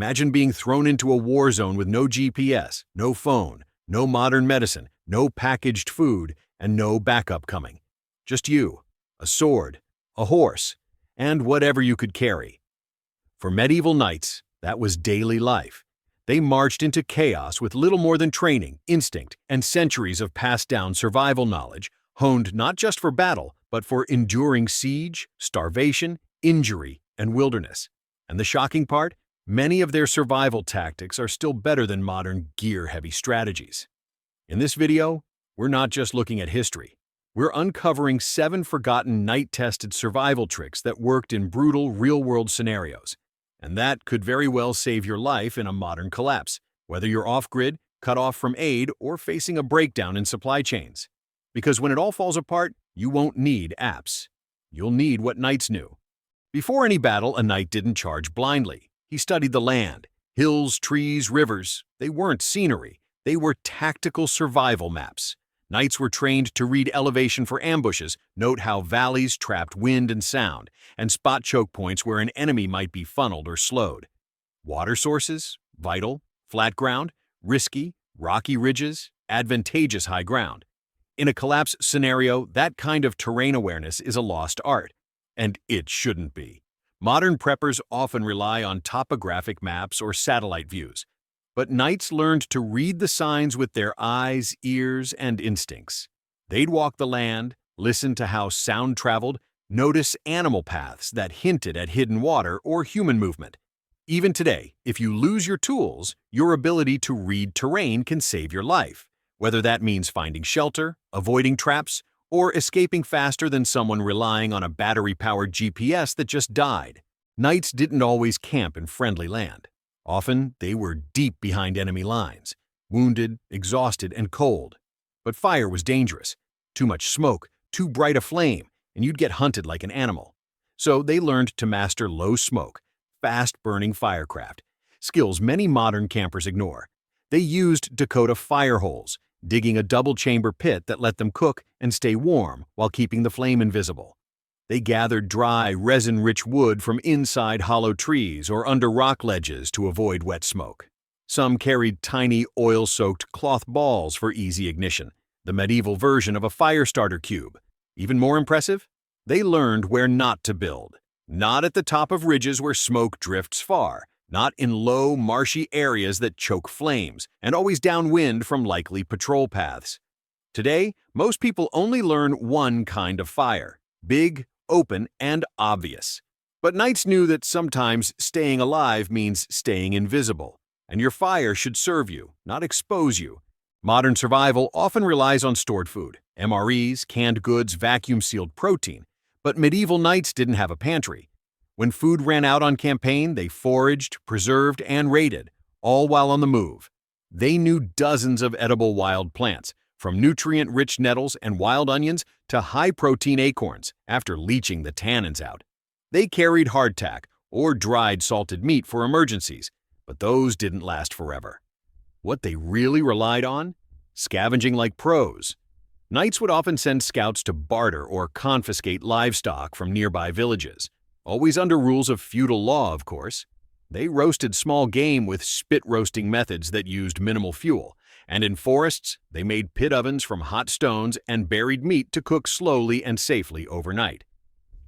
Imagine being thrown into a war zone with no GPS, no phone, no modern medicine, no packaged food, and no backup coming. Just you, a sword, a horse, and whatever you could carry. For medieval knights, that was daily life. They marched into chaos with little more than training, instinct, and centuries of passed-down survival knowledge, honed not just for battle, but for enduring siege, starvation, injury, and wilderness. And the shocking part? Many of their survival tactics are still better than modern gear-heavy strategies. In this video, we're not just looking at history. We're uncovering 7 forgotten knight-tested survival tricks that worked in brutal, real-world scenarios. And that could very well save your life in a modern collapse, whether you're off-grid, cut off from aid, or facing a breakdown in supply chains. Because when it all falls apart, you won't need apps. You'll need what knights knew. Before any battle, a knight didn't charge blindly. He studied the land. Hills, trees, rivers. They weren't scenery. They were tactical survival maps. Knights were trained to read elevation for ambushes, note how valleys trapped wind and sound, and spot choke points where an enemy might be funneled or slowed. Water sources, vital, flat ground, risky, rocky ridges, advantageous high ground. In a collapse scenario, that kind of terrain awareness is a lost art. And it shouldn't be. Modern preppers often rely on topographic maps or satellite views. But knights learned to read the signs with their eyes, ears, and instincts. They'd walk the land, listen to how sound traveled, notice animal paths that hinted at hidden water or human movement. Even today, if you lose your tools, your ability to read terrain can save your life, whether that means finding shelter, avoiding traps, or escaping faster than someone relying on a battery-powered GPS that just died. Knights didn't always camp in friendly land. Often, they were deep behind enemy lines, wounded, exhausted, and cold. But fire was dangerous. Too much smoke, too bright a flame, and you'd get hunted like an animal. So they learned to master low smoke, fast-burning firecraft, skills many modern campers ignore. They used Dakota fire holes, digging a double-chamber pit that let them cook and stay warm while keeping the flame invisible. They gathered dry, resin-rich wood from inside hollow trees or under rock ledges to avoid wet smoke. Some carried tiny, oil-soaked cloth balls for easy ignition, the medieval version of a fire starter cube. Even more impressive? They learned where not to build. Not at the top of ridges where smoke drifts far, not in low, marshy areas that choke flames, and always downwind from likely patrol paths. Today, most people only learn one kind of fire: big, open, and obvious. But knights knew that sometimes staying alive means staying invisible, and your fire should serve you, not expose you. Modern survival often relies on stored food, MREs, canned goods, vacuum-sealed protein, but medieval knights didn't have a pantry. When food ran out on campaign, they foraged, preserved, and raided, all while on the move. They knew dozens of edible wild plants, from nutrient-rich nettles and wild onions to high-protein acorns, after leaching the tannins out. They carried hardtack or dried salted meat for emergencies, but those didn't last forever. What they really relied on? Scavenging like pros. Knights would often send scouts to barter or confiscate livestock from nearby villages, always under rules of feudal law, of course. They roasted small game with spit-roasting methods that used minimal fuel, and in forests, they made pit ovens from hot stones and buried meat to cook slowly and safely overnight.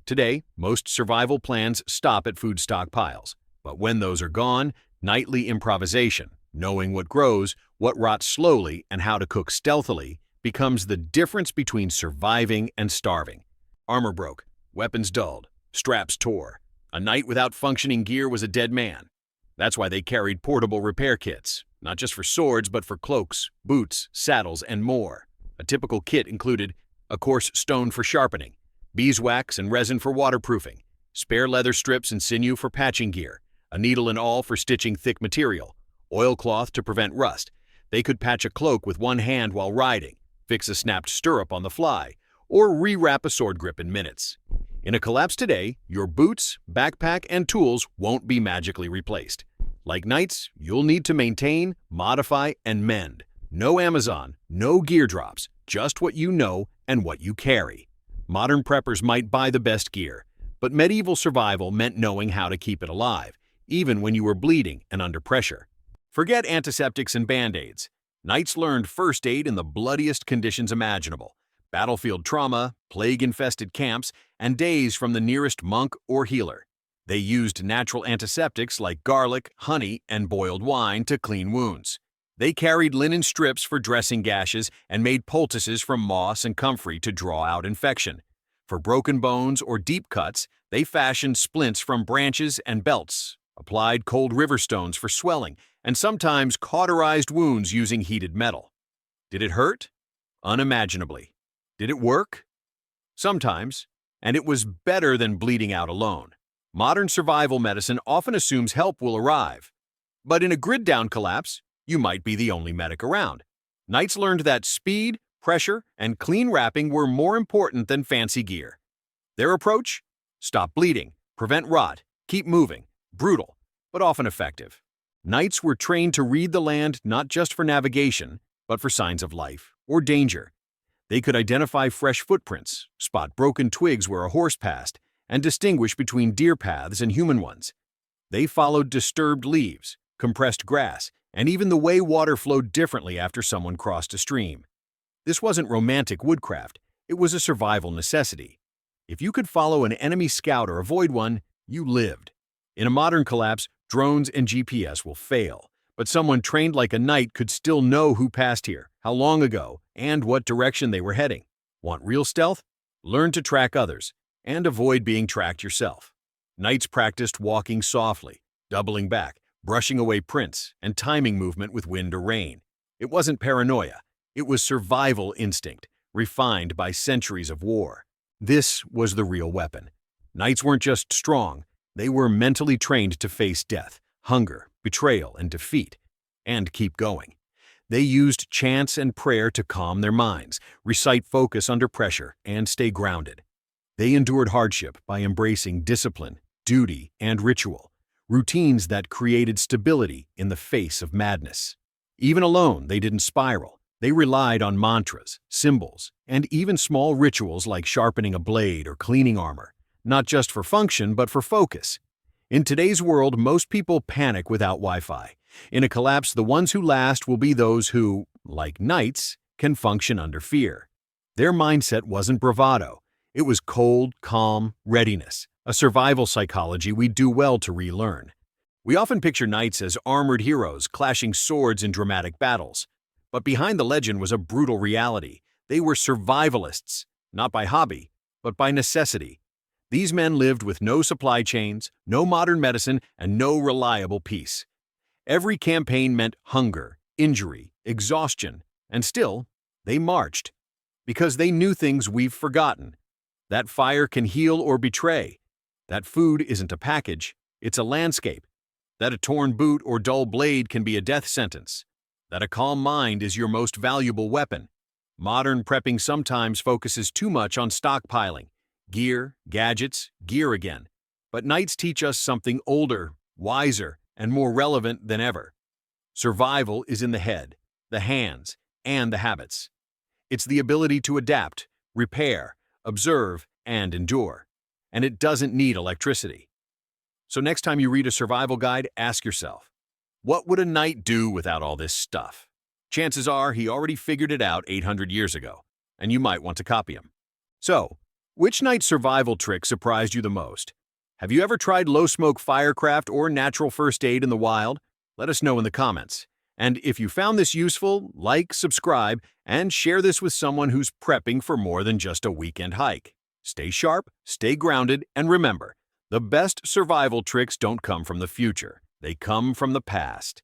Today, most survival plans stop at food stockpiles, but when those are gone, nightly improvisation, knowing what grows, what rots slowly, and how to cook stealthily, becomes the difference between surviving and starving. Armor broke, weapons dulled, straps tore. A knight without functioning gear was a dead man. That's why they carried portable repair kits, not just for swords but for cloaks, boots, saddles, and more. A typical kit included a coarse stone for sharpening, beeswax and resin for waterproofing, spare leather strips and sinew for patching gear, a needle and awl for stitching thick material, oilcloth to prevent rust. They could patch a cloak with one hand while riding, fix a snapped stirrup on the fly, or rewrap a sword grip in minutes. In a collapse today, your boots, backpack, and tools won't be magically replaced. Like knights, you'll need to maintain, modify, and mend. No Amazon, no gear drops, just what you know and what you carry. Modern preppers might buy the best gear, but medieval survival meant knowing how to keep it alive, even when you were bleeding and under pressure. Forget antiseptics and Band-Aids. Knights learned first aid in the bloodiest conditions imaginable: battlefield trauma, plague-infested camps, and days from the nearest monk or healer. They used natural antiseptics like garlic, honey, and boiled wine to clean wounds. They carried linen strips for dressing gashes and made poultices from moss and comfrey to draw out infection. For broken bones or deep cuts, they fashioned splints from branches and belts, applied cold river stones for swelling, and sometimes cauterized wounds using heated metal. Did it hurt? Unimaginably. Did it work? Sometimes, and it was better than bleeding out alone. Modern survival medicine often assumes help will arrive. But in a grid-down collapse, you might be the only medic around. Knights learned that speed, pressure, and clean wrapping were more important than fancy gear. Their approach? Stop bleeding, prevent rot, keep moving. Brutal, but often effective. Knights were trained to read the land not just for navigation, but for signs of life or danger. They could identify fresh footprints, spot broken twigs where a horse passed, and distinguish between deer paths and human ones. They followed disturbed leaves, compressed grass, and even the way water flowed differently after someone crossed a stream. This wasn't romantic woodcraft, it was a survival necessity. If you could follow an enemy scout or avoid one, you lived. In a modern collapse, drones and GPS will fail, but someone trained like a knight could still know who passed here, how long ago, and what direction they were heading. Want real stealth? Learn to track others, and avoid being tracked yourself. Knights practiced walking softly, doubling back, brushing away prints, and timing movement with wind or rain. It wasn't paranoia, it was survival instinct, refined by centuries of war. This was the real weapon. Knights weren't just strong, they were mentally trained to face death, hunger, betrayal, and defeat, and keep going. They used chants and prayer to calm their minds, recite focus under pressure, and stay grounded. They endured hardship by embracing discipline, duty, and ritual, routines that created stability in the face of madness. Even alone, they didn't spiral. They relied on mantras, symbols, and even small rituals like sharpening a blade or cleaning armor, not just for function but for focus. In today's world, most people panic without Wi-Fi. In a collapse, the ones who last will be those who, like knights, can function under fear. Their mindset wasn't bravado. It was cold, calm readiness, a survival psychology we do well to relearn. We often picture knights as armored heroes clashing swords in dramatic battles. But behind the legend was a brutal reality. They were survivalists, not by hobby, but by necessity. These men lived with no supply chains, no modern medicine, and no reliable peace. Every campaign meant hunger, injury, exhaustion, and still, they marched. Because they knew things we've forgotten. That fire can heal or betray. That food isn't a package, it's a landscape. That a torn boot or dull blade can be a death sentence. That a calm mind is your most valuable weapon. Modern prepping sometimes focuses too much on stockpiling. Gear, gadgets, gear again. But knights teach us something older, wiser, and more relevant than ever. Survival is in the head, the hands, and the habits. It's the ability to adapt, repair, observe, and endure. And it doesn't need electricity. So next time you read a survival guide, ask yourself, what would a knight do without all this stuff? Chances are he already figured it out 800 years ago, and you might want to copy him. So, which knight survival trick surprised you the most? Have you ever tried low-smoke firecraft or natural first aid in the wild? Let us know in the comments. And if you found this useful, like, subscribe, and share this with someone who's prepping for more than just a weekend hike. Stay sharp, stay grounded, and remember, the best survival tricks don't come from the future. They come from the past.